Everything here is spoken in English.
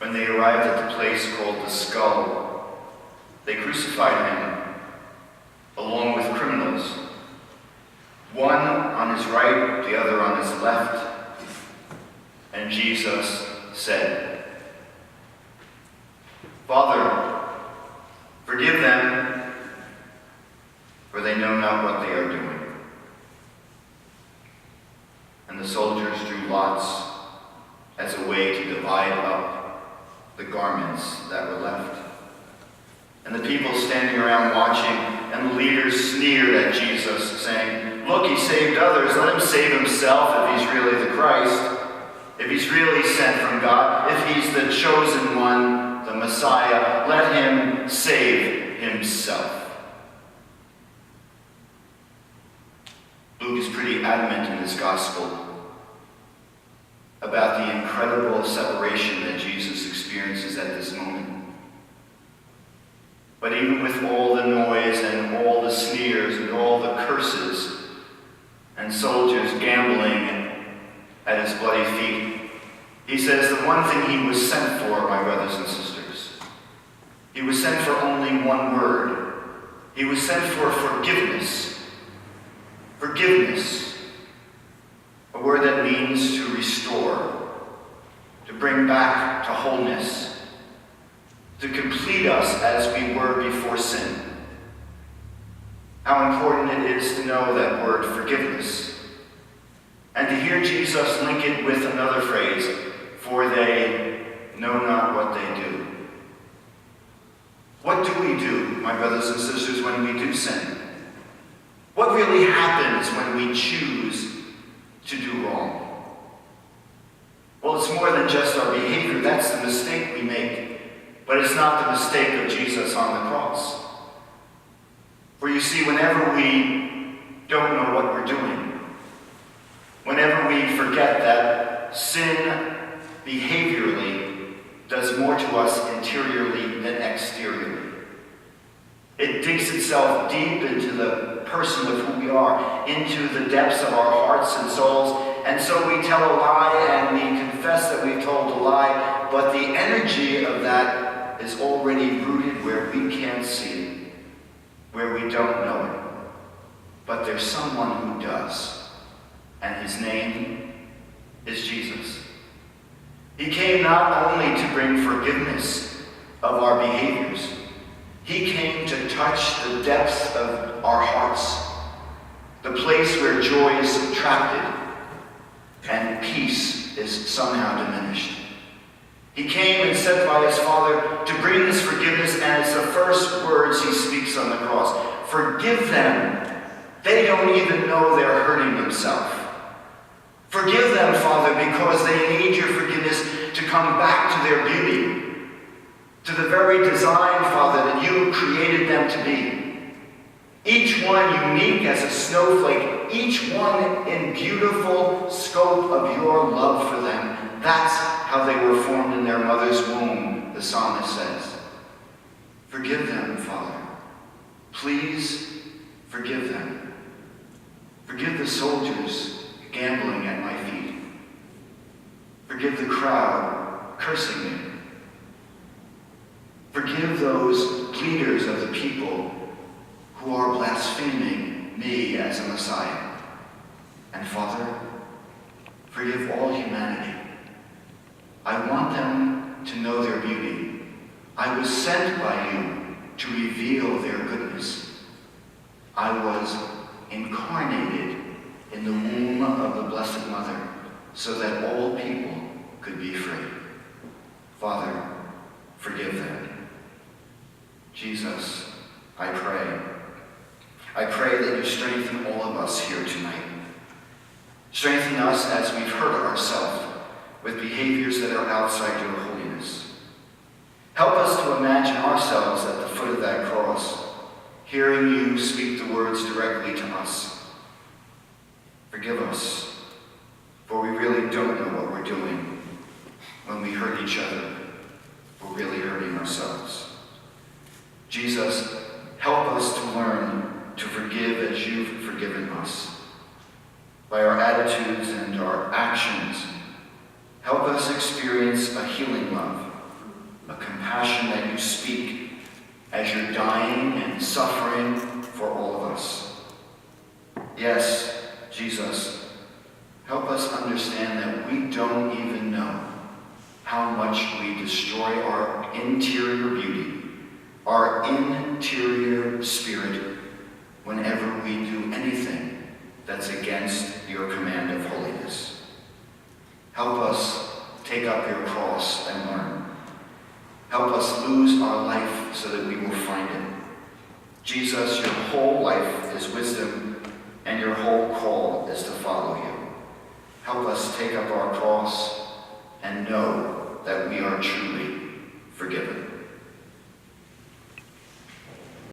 When they arrived at the place called the Skull, they crucified him along with criminals, one on his right, the other on his left. And Jesus said, "Father, forgive them, for they know not what they are doing." And the soldiers drew lots as a way to divide up the garments that were left. And the people standing around watching, and the leaders sneered at Jesus, saying, "Look, he saved others. Let him save himself if he's really the Christ, if he's really sent from God, if he's the chosen one, the Messiah. Let him save himself." Luke is pretty adamant in his gospel about the incredible separation that Jesus experiences at this moment. But even with all the noise and all the sneers and all the curses and soldiers gambling at his bloody feet, he says the one thing he was sent for, my brothers and sisters, he was sent for only one word. He was sent for forgiveness. Forgiveness. A word that means to restore, to bring back to wholeness, to complete us as we were before sin. How important it is to know that word, forgiveness, and to hear Jesus link it with another phrase, "For they know not what they do." What do we do, my brothers and sisters, when we do sin? What really happens when we choose to do wrong? Well, it's more than just our behavior. That's the mistake we make. But it's not the mistake of Jesus on the cross. For you see, whenever we don't know what we're doing, whenever we forget that sin behaviorally does more to us interiorly than exteriorly, it digs itself deep into the person of who we are, into the depths of our hearts and souls, and so we tell a lie and we confess that we've told a lie, but the energy of that is already rooted where we can't see it, where we don't know it. But there's someone who does, and his name is Jesus. He came not only to bring forgiveness of our behaviors, he came to touch the depths of our hearts, the place where joy is subtracted and peace is somehow diminished. He came and sent by his Father to bring this forgiveness, and it's the first words he speaks on the cross. Forgive them. They don't even know they're hurting themselves. Forgive them, Father, because they need your forgiveness to come back to their beauty, to the very design, Father, that you created them to be. Each one unique as a snowflake, each one in beautiful scope of your love for them. That's how they were formed in their mother's womb, the psalmist says. Forgive them, Father. Please forgive them. Forgive the soldiers gambling at my feet. Forgive the crowd cursing me. Forgive those leaders of the people who are blaspheming me as a Messiah. And Father, forgive all humanity. I want them to know their beauty. I was sent by you to reveal their goodness. I was incarnated in the womb of the Blessed Mother so that all people could be free. Father, forgive them. Jesus, I pray that you strengthen all of us here tonight. Strengthen us as we've hurt ourselves with behaviors that are outside your holiness. Help us to imagine ourselves at the foot of that cross, hearing you speak the words directly to us. Forgive us, for we really don't know what we're doing. When we hurt each other, we're really hurting ourselves. Jesus, help us to learn to forgive as you've forgiven us. By our attitudes and our actions, help us experience a healing love a compassion that you speak as you're dying and suffering for all of us. Yes, Jesus, help us understand that we don't even know how much we destroy our interior beauty, our interior spirit, whenever we do anything that's against your command of holiness. Help us take up your cross and learn. Help us lose our life so that we will find it. Jesus, your whole life is wisdom, and your whole call is to follow you. Help us take up our cross and know that we are truly forgiven.